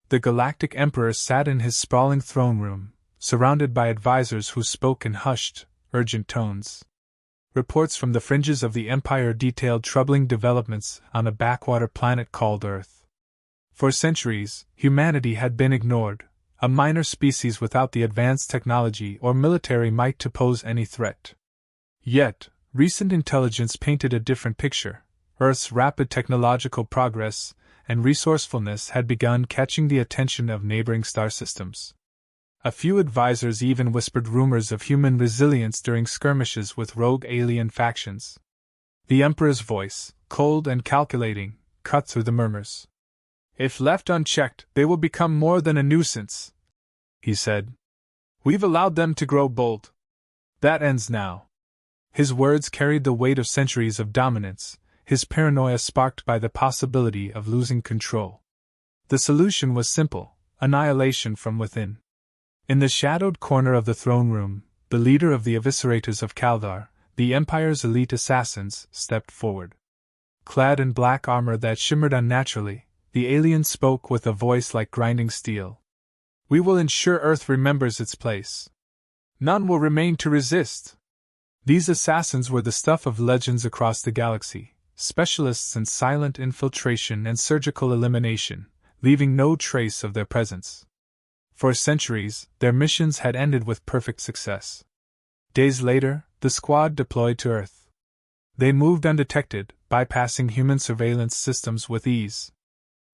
The Galactic Emperor sat in his sprawling throne room, surrounded by advisors who spoke in hushed, urgent tones. Reports from the fringes of the Empire detailed troubling developments on a backwater planet called Earth. For centuries, humanity had been ignored, a minor species without the advanced technology or military might to pose any threat. Yet, recent intelligence painted a different picture. Earth's rapid technological progress and resourcefulness had begun catching the attention of neighboring star systems. A few advisors even whispered rumors of human resilience during skirmishes with rogue alien factions. The Emperor's voice, cold and calculating, cut through the murmurs. "If left unchecked, they will become more than a nuisance," he said. "We've allowed them to grow bold. That ends now." His words carried the weight of centuries of dominance, his paranoia sparked by the possibility of losing control. The solution was simple: annihilation from within. In the shadowed corner of the throne room, the leader of the eviscerators of Kaldar, the Empire's elite assassins, stepped forward. Clad in black armor that shimmered unnaturally, the alien spoke with a voice like grinding steel. "We will ensure Earth remembers its place. None will remain to resist." These assassins were the stuff of legends across the galaxy, specialists in silent infiltration and surgical elimination, leaving no trace of their presence. For centuries, their missions had ended with perfect success. Days later, the squad deployed to Earth. They moved undetected, bypassing human surveillance systems with ease.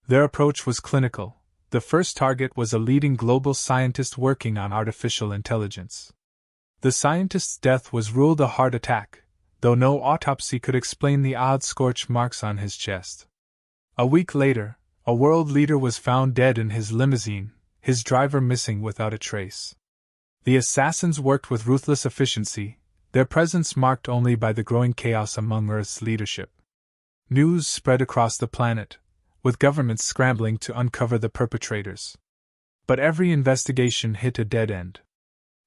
Their approach was clinical. The first target was a leading global scientist working on artificial intelligence. The scientist's death was ruled a heart attack, though no autopsy could explain the odd scorch marks on his chest. A week later, a world leader was found dead in his limousine, his driver missing without a trace. The assassins worked with ruthless efficiency, their presence marked only by the growing chaos among Earth's leadership. News spread across the planet, with governments scrambling to uncover the perpetrators. But every investigation hit a dead end.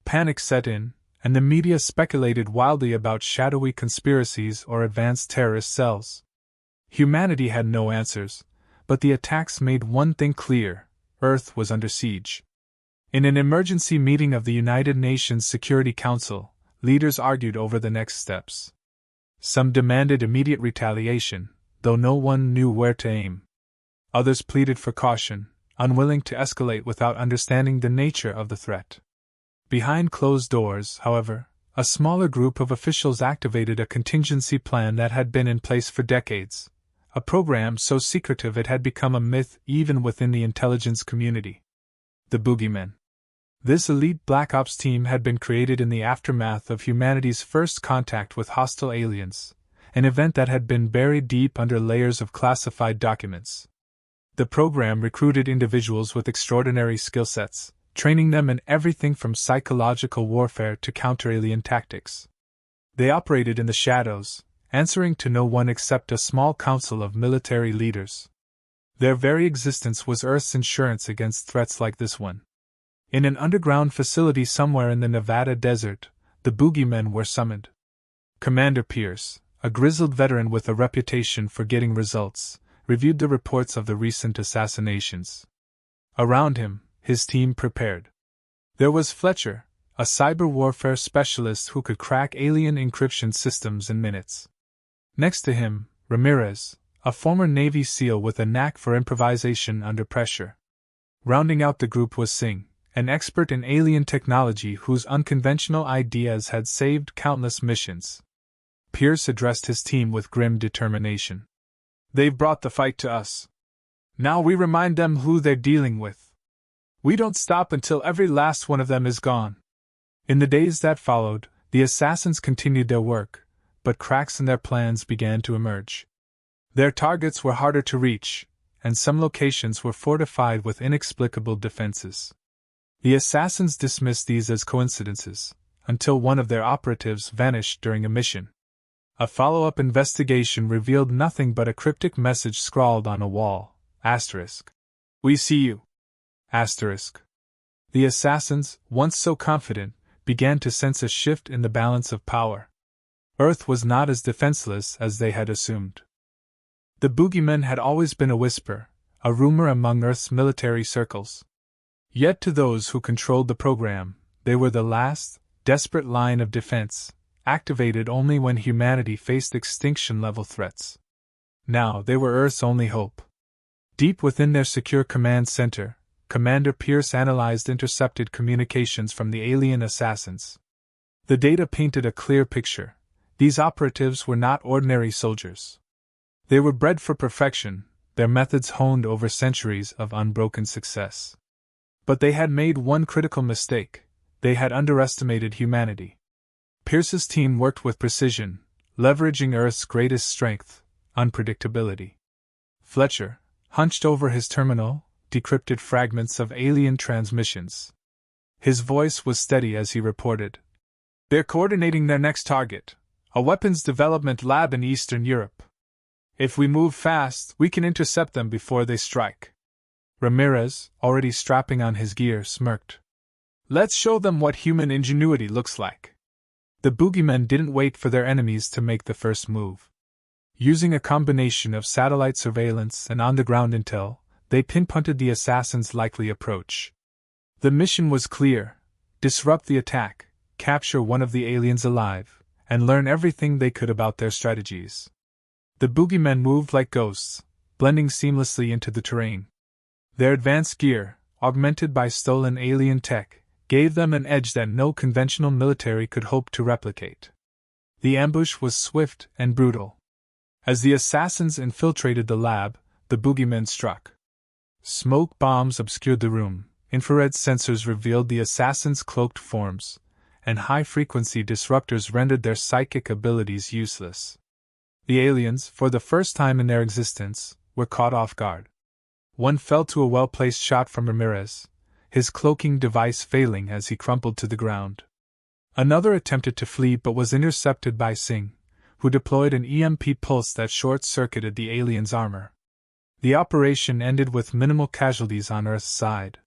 Panic set in, and the media speculated wildly about shadowy conspiracies or advanced terrorist cells. Humanity had no answers, but the attacks made one thing clear: Earth was under siege. In an emergency meeting of the United Nations Security Council, leaders argued over the next steps. Some demanded immediate retaliation, though no one knew where to aim. Others pleaded for caution, unwilling to escalate without understanding the nature of the threat. Behind closed doors, however, a smaller group of officials activated a contingency plan that had been in place for decades, a program so secretive it had become a myth even within the intelligence community. The Boogeymen. This elite Black Ops team had been created in the aftermath of humanity's first contact with hostile aliens, an event that had been buried deep under layers of classified documents. The program recruited individuals with extraordinary skill sets, training them in everything from psychological warfare to counter-alien tactics. They operated in the shadows, answering to no one except a small council of military leaders. Their very existence was Earth's insurance against threats like this one. In an underground facility somewhere in the Nevada desert, the Boogeymen were summoned. Commander Pierce, a grizzled veteran with a reputation for getting results, reviewed the reports of the recent assassinations. Around him, his team prepared. There was Fletcher, a cyber warfare specialist who could crack alien encryption systems in minutes. Next to him, Ramirez, a former Navy SEAL with a knack for improvisation under pressure. Rounding out the group was Singh, an expert in alien technology whose unconventional ideas had saved countless missions. Pierce addressed his team with grim determination. "They've brought the fight to us. Now we remind them who they're dealing with. We don't stop until every last one of them is gone." In the days that followed, the assassins continued their work, but cracks in their plans began to emerge. Their targets were harder to reach, and some locations were fortified with inexplicable defenses. The assassins dismissed these as coincidences, until one of their operatives vanished during a mission. A follow-up investigation revealed nothing but a cryptic message scrawled on a wall, **. We see you. **. The assassins, once so confident, began to sense a shift in the balance of power. Earth was not as defenseless as they had assumed. The Boogeymen had always been a whisper, a rumor among Earth's military circles. Yet to those who controlled the program, they were the last, desperate line of defense, activated only when humanity faced extinction-level threats. Now they were Earth's only hope. Deep within their secure command center, Commander Pierce analyzed intercepted communications from the alien assassins. The data painted a clear picture. These operatives were not ordinary soldiers. They were bred for perfection, their methods honed over centuries of unbroken success. But they had made one critical mistake. They had underestimated humanity. Pierce's team worked with precision, leveraging Earth's greatest strength, unpredictability. Fletcher, hunched over his terminal, decrypted fragments of alien transmissions. His voice was steady as he reported. "They're coordinating their next target, a weapons development lab in Eastern Europe. If we move fast, we can intercept them before they strike." Ramirez, already strapping on his gear, smirked. "Let's show them what human ingenuity looks like." The Boogeymen didn't wait for their enemies to make the first move. Using a combination of satellite surveillance and on-the-ground intel, they pinpointed the assassins' likely approach. The mission was clear: disrupt the attack, capture one of the aliens alive, and learn everything they could about their strategies. The Boogeymen moved like ghosts, blending seamlessly into the terrain. Their advanced gear, augmented by stolen alien tech, gave them an edge that no conventional military could hope to replicate. The ambush was swift and brutal. As the assassins infiltrated the lab, the Boogeymen struck. Smoke bombs obscured the room, infrared sensors revealed the assassins' cloaked forms, and high-frequency disruptors rendered their psychic abilities useless. The aliens, for the first time in their existence, were caught off guard. One fell to a well-placed shot from Ramirez, his cloaking device failing as he crumpled to the ground. Another attempted to flee but was intercepted by Singh, who deployed an EMP pulse that short-circuited the alien's armor. The operation ended with minimal casualties on Earth's side.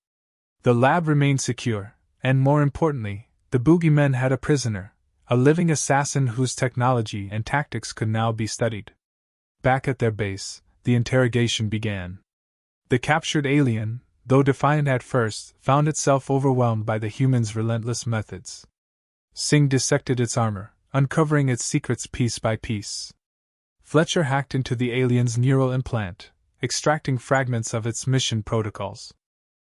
The lab remained secure, and more importantly, the Boogeymen had a prisoner, a living assassin whose technology and tactics could now be studied. Back at their base, the interrogation began. The captured alien, though defiant at first, found itself overwhelmed by the humans' relentless methods. Singh dissected its armor, uncovering its secrets piece by piece. Fletcher hacked into the alien's neural implant, extracting fragments of its mission protocols.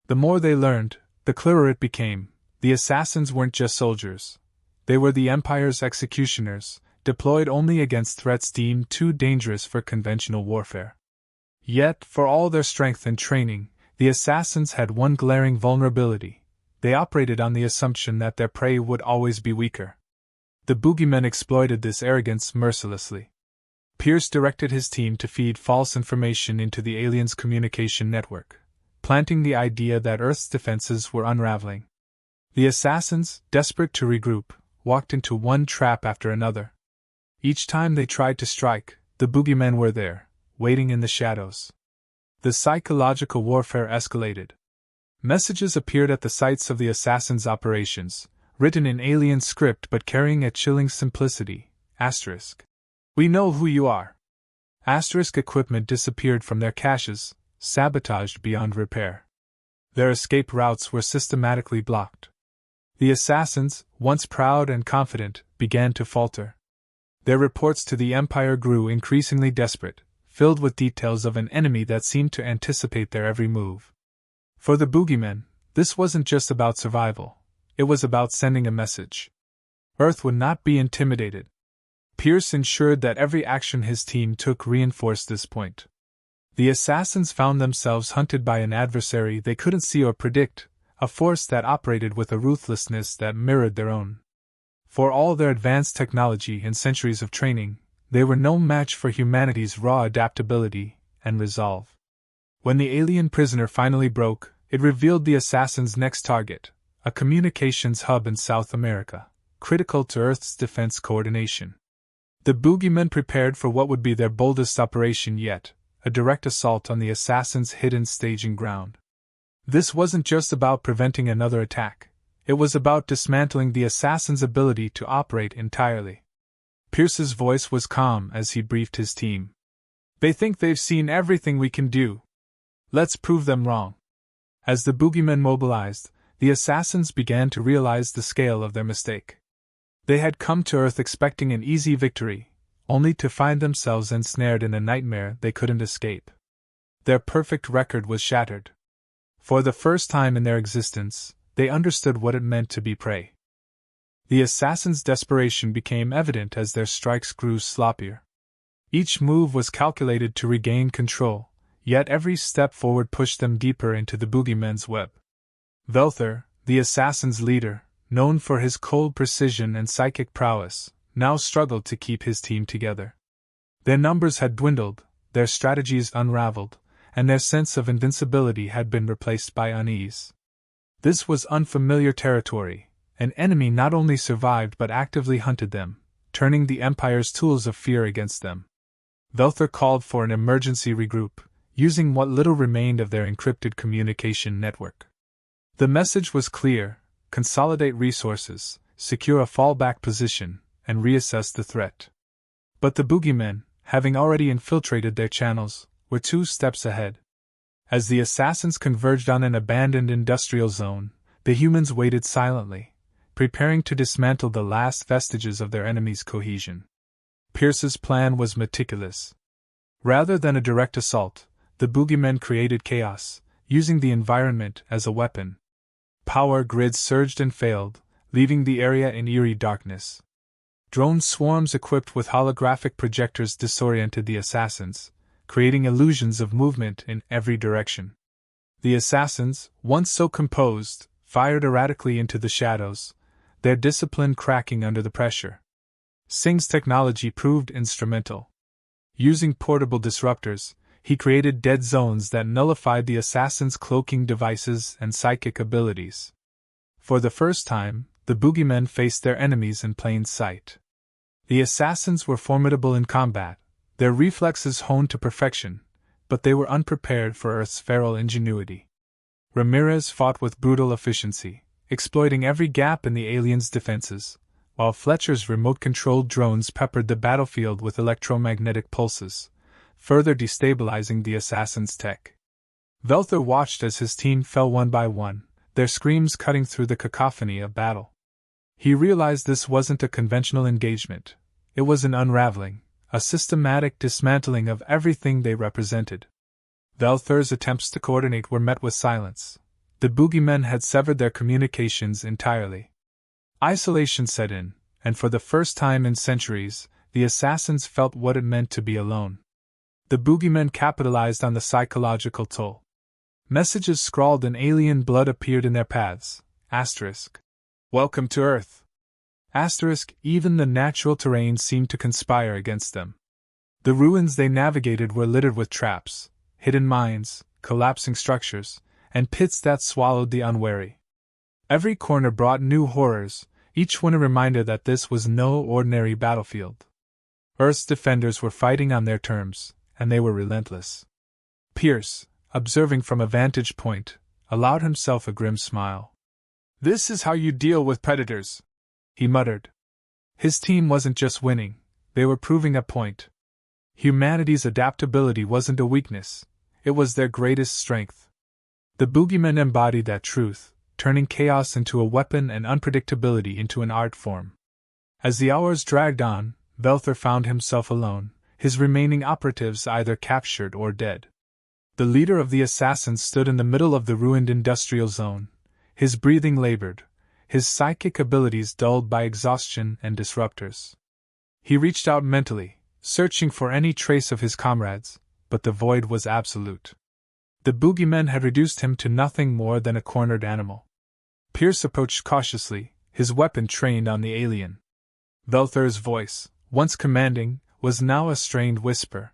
The more they learned, the clearer it became: the assassins weren't just soldiers. They were the Empire's executioners, deployed only against threats deemed too dangerous for conventional warfare. Yet, for all their strength and training, the assassins had one glaring vulnerability: they operated on the assumption that their prey would always be weaker. The Boogeymen exploited this arrogance mercilessly. Pierce directed his team to feed false information into the aliens' communication network, planting the idea that Earth's defenses were unraveling. The assassins, desperate to regroup, walked into one trap after another. Each time they tried to strike, the Boogeymen were there, waiting in the shadows. The psychological warfare escalated. Messages appeared at the sites of the assassins' operations, written in alien script but carrying a chilling simplicity: *. We know who you are. *. Equipment disappeared from their caches, sabotaged beyond repair. Their escape routes were systematically blocked. The assassins, once proud and confident, began to falter. Their reports to the Empire grew increasingly desperate, filled with details of an enemy that seemed to anticipate their every move. For the Boogeymen, this wasn't just about survival. It was about sending a message. Earth would not be intimidated. Pierce ensured that every action his team took reinforced this point. The assassins found themselves hunted by an adversary they couldn't see or predict, a force that operated with a ruthlessness that mirrored their own. For all their advanced technology and centuries of training, they were no match for humanity's raw adaptability and resolve. When the alien prisoner finally broke, it revealed the assassins' next target: a communications hub in South America, critical to Earth's defense coordination. The Boogeymen prepared for what would be their boldest operation yet: a direct assault on the assassins' hidden staging ground. This wasn't just about preventing another attack. It was about dismantling the assassin's ability to operate entirely. Pierce's voice was calm as he briefed his team. "They think they've seen everything we can do. Let's prove them wrong. As the Boogeymen mobilized, the assassins began to realize the scale of their mistake. They had come to Earth expecting an easy victory, only to find themselves ensnared in a nightmare they couldn't escape. Their perfect record was shattered. For the first time in their existence, they understood what it meant to be prey. The assassins' desperation became evident as their strikes grew sloppier. Each move was calculated to regain control, yet every step forward pushed them deeper into the Boogeymen's web. Velther, the assassin's leader, known for his cold precision and psychic prowess, now struggled to keep his team together. Their numbers had dwindled, their strategies unraveled, and their sense of invincibility had been replaced by unease. This was unfamiliar territory. An enemy not only survived but actively hunted them, turning the Empire's tools of fear against them. Velther called for an emergency regroup, using what little remained of their encrypted communication network. The message was clear: consolidate resources, secure a fallback position, and reassess the threat. But the Boogeymen, having already infiltrated their channels, were 2 steps ahead. As the assassins converged on an abandoned industrial zone, the humans waited silently, preparing to dismantle the last vestiges of their enemy's cohesion. Pierce's plan was meticulous. Rather than a direct assault, the Boogeymen created chaos, using the environment as a weapon. Power grids surged and failed, leaving the area in eerie darkness. Drone swarms equipped with holographic projectors disoriented the assassins, creating illusions of movement in every direction. The assassins, once so composed, fired erratically into the shadows, their discipline cracking under the pressure. Singh's technology proved instrumental. Using portable disruptors, he created dead zones that nullified the assassins' cloaking devices and psychic abilities. For the first time, the Boogeymen faced their enemies in plain sight. The assassins were formidable in combat, their reflexes honed to perfection, but they were unprepared for Earth's feral ingenuity. Ramirez fought with brutal efficiency, exploiting every gap in the aliens' defenses, while Fletcher's remote-controlled drones peppered the battlefield with electromagnetic pulses, further destabilizing the assassins' tech. Velther watched as his team fell one by one, their screams cutting through the cacophony of battle. He realized this wasn't a conventional engagement, it was an unraveling, a systematic dismantling of everything they represented. Velther's attempts to coordinate were met with silence. The Boogeymen had severed their communications entirely. Isolation set in, and for the first time in centuries, the assassins felt what it meant to be alone. The Boogeymen capitalized on the psychological toll. Messages scrawled in alien blood appeared in their paths. Asterisk. Welcome to Earth. Asterisk. Even the natural terrain seemed to conspire against them. The ruins they navigated were littered with traps, hidden mines, collapsing structures, and pits that swallowed the unwary. Every corner brought new horrors, each one a reminder that this was no ordinary battlefield. Earth's defenders were fighting on their terms, and they were relentless. Pierce, observing from a vantage point, allowed himself a grim smile. "This is how you deal with predators," he muttered. His team wasn't just winning, they were proving a point. Humanity's adaptability wasn't a weakness, it was their greatest strength. The Boogeymen embodied that truth, turning chaos into a weapon and unpredictability into an art form. As the hours dragged on, Velther found himself alone, his remaining operatives either captured or dead. The leader of the assassins stood in the middle of the ruined industrial zone, his breathing labored, his psychic abilities dulled by exhaustion and disruptors. He reached out mentally, searching for any trace of his comrades, but the void was absolute. The Boogeymen had reduced him to nothing more than a cornered animal. Pierce approached cautiously, his weapon trained on the alien. Velther's voice, once commanding, was now a strained whisper.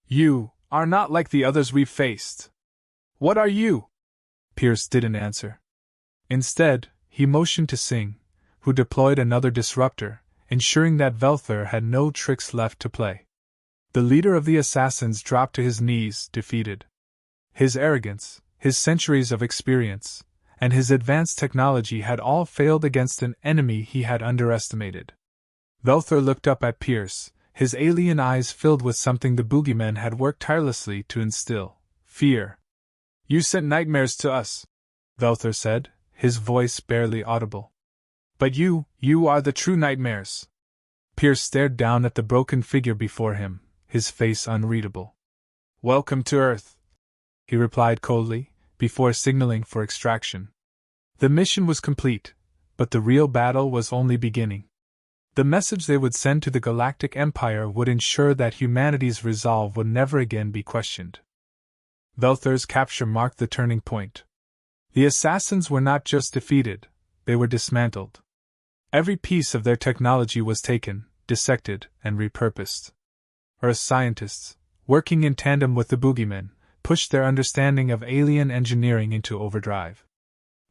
"You are not like the others we've faced. What are you?" Pierce didn't answer. Instead, he motioned to Singh, who deployed another disruptor, ensuring that Velther had no tricks left to play. The leader of the assassins dropped to his knees, defeated. His arrogance, his centuries of experience, and his advanced technology had all failed against an enemy he had underestimated. Velther looked up at Pierce, his alien eyes filled with something the Boogeymen had worked tirelessly to instill: fear. You sent nightmares to us, Velther said, his voice barely audible. But you are the true nightmares. Pierce stared down at the broken figure before him, his face unreadable. Welcome to Earth, he replied coldly, before signaling for extraction. The mission was complete, but the real battle was only beginning. The message they would send to the Galactic Empire would ensure that humanity's resolve would never again be questioned. Velther's capture marked the turning point. The assassins were not just defeated, they were dismantled. Every piece of their technology was taken, dissected, and repurposed. Earth scientists, working in tandem with the Boogeymen, pushed their understanding of alien engineering into overdrive.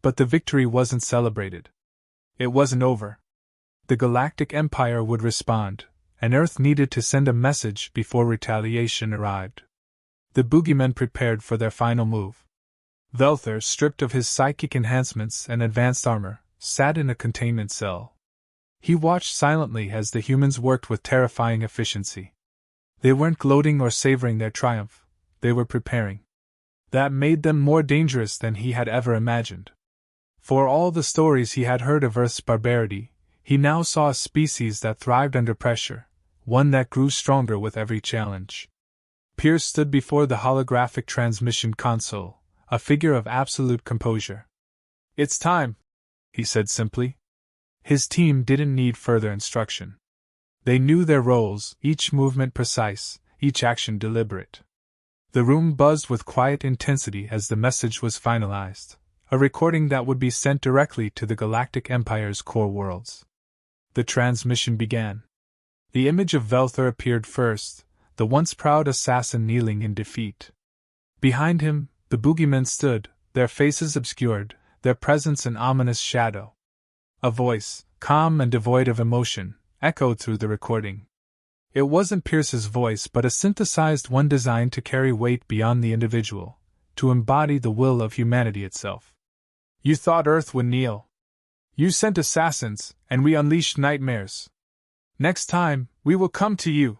But the victory wasn't celebrated. It wasn't over. The Galactic Empire would respond, and Earth needed to send a message before retaliation arrived. The Boogeymen prepared for their final move. Velther, stripped of his psychic enhancements and advanced armor, sat in a containment cell. He watched silently as the humans worked with terrifying efficiency. They weren't gloating or savoring their triumph, they were preparing. That made them more dangerous than he had ever imagined. For all the stories he had heard of Earth's barbarity, he now saw a species that thrived under pressure, one that grew stronger with every challenge. Pierce stood before the holographic transmission console, a figure of absolute composure. It's time, he said simply. His team didn't need further instruction. They knew their roles, each movement precise, each action deliberate. The room buzzed with quiet intensity as the message was finalized, a recording that would be sent directly to the Galactic Empire's core worlds. The transmission began. The image of Velther appeared first, the once proud assassin kneeling in defeat. Behind him, the Boogeymen stood, their faces obscured, their presence an ominous shadow. A voice, calm and devoid of emotion, echoed through the recording. It wasn't Pierce's voice but a synthesized one designed to carry weight beyond the individual, to embody the will of humanity itself. You thought Earth would kneel. You sent assassins, and we unleashed nightmares. Next time, we will come to you.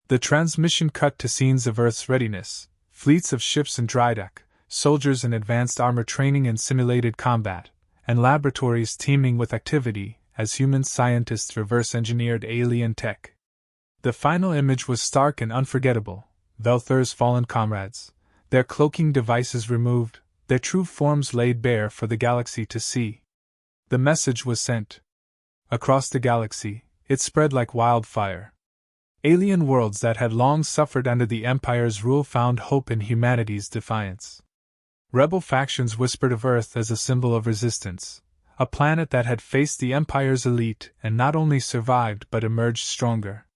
The transmission cut to scenes of Earth's readiness, fleets of ships in dry dock, soldiers in advanced armor training in simulated combat, and laboratories teeming with activity as human scientists reverse-engineered alien tech. The final image was stark and unforgettable. Velther's fallen comrades, their cloaking devices removed, their true forms laid bare for the galaxy to see. The message was sent. Across the galaxy, it spread like wildfire. Alien worlds that had long suffered under the Empire's rule found hope in humanity's defiance. Rebel factions whispered of Earth as a symbol of resistance, a planet that had faced the Empire's elite and not only survived but emerged stronger.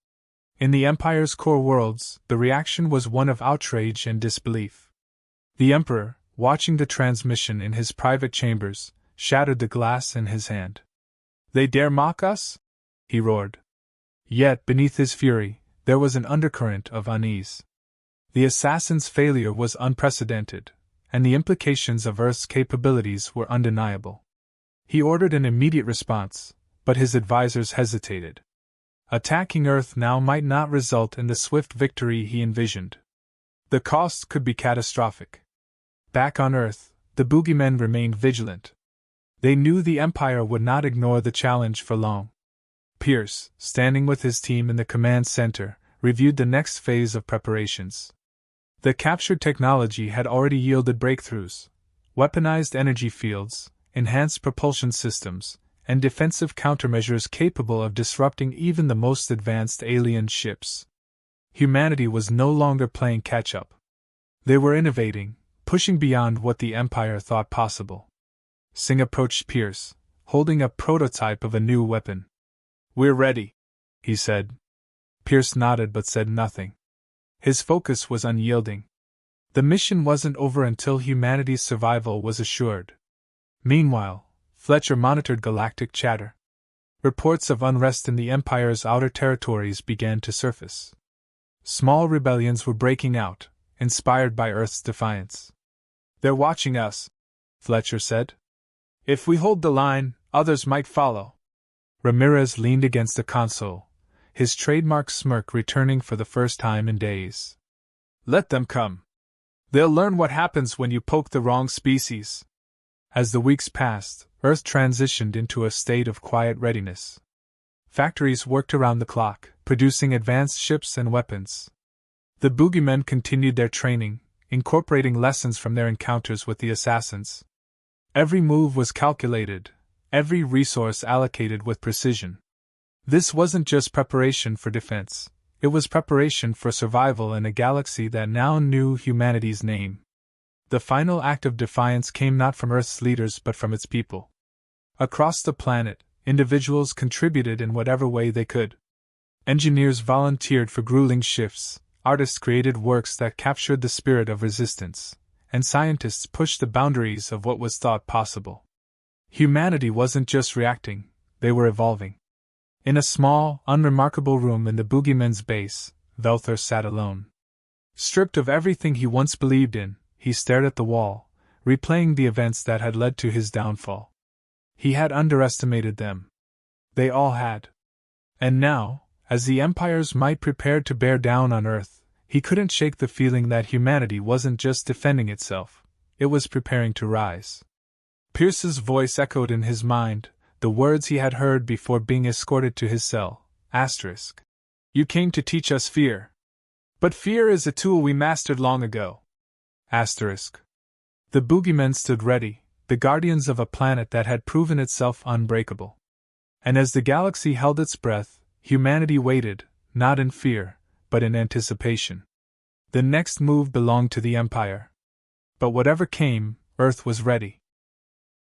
In the Empire's core worlds, the reaction was one of outrage and disbelief. The Emperor, watching the transmission in his private chambers, shattered the glass in his hand. They dare mock us? He roared. Yet, beneath his fury, there was an undercurrent of unease. The assassin's failure was unprecedented, and the implications of Earth's capabilities were undeniable. He ordered an immediate response, but his advisors hesitated. Attacking Earth now might not result in the swift victory he envisioned. The cost could be catastrophic. Back on Earth, the Boogeymen remained vigilant. They knew the Empire would not ignore the challenge for long. Pierce, standing with his team in the command center, reviewed the next phase of preparations. The captured technology had already yielded breakthroughs: weaponized energy fields, enhanced propulsion systems, and defensive countermeasures capable of disrupting even the most advanced alien ships. Humanity was no longer playing catch-up. They were innovating, pushing beyond what the Empire thought possible. Singh approached Pierce, holding a prototype of a new weapon. "We're ready," he said. Pierce nodded but said nothing. His focus was unyielding. The mission wasn't over until humanity's survival was assured. Meanwhile, Fletcher monitored galactic chatter. Reports of unrest in the Empire's outer territories began to surface. Small rebellions were breaking out, inspired by Earth's defiance. "They're watching us," Fletcher said. "If we hold the line, others might follow." Ramirez leaned against the console, his trademark smirk returning for the first time in days. "Let them come." They'll learn what happens when you poke the wrong species. As the weeks passed, Earth transitioned into a state of quiet readiness. Factories worked around the clock, producing advanced ships and weapons. The Boogeymen continued their training, incorporating lessons from their encounters with the assassins. Every move was calculated, every resource allocated with precision. This wasn't just preparation for defense, it was preparation for survival in a galaxy that now knew humanity's name. The final act of defiance came not from Earth's leaders but from its people. Across the planet, individuals contributed in whatever way they could. Engineers volunteered for grueling shifts, artists created works that captured the spirit of resistance, and scientists pushed the boundaries of what was thought possible. Humanity wasn't just reacting, they were evolving. In a small, unremarkable room in the Boogeymen's base, Velthor sat alone. Stripped of everything he once believed in, he stared at the wall, replaying the events that had led to his downfall. He had underestimated them. They all had. And now, as the Empire's might prepared to bear down on Earth, he couldn't shake the feeling that humanity wasn't just defending itself, it was preparing to rise. Pierce's voice echoed in his mind, the words he had heard before being escorted to his cell. Asterisk. You came to teach us fear. But fear is a tool we mastered long ago. Asterisk. The Boogeymen stood ready, the guardians of a planet that had proven itself unbreakable. And as the galaxy held its breath, humanity waited, not in fear, but in anticipation. The next move belonged to the Empire. But whatever came, Earth was ready.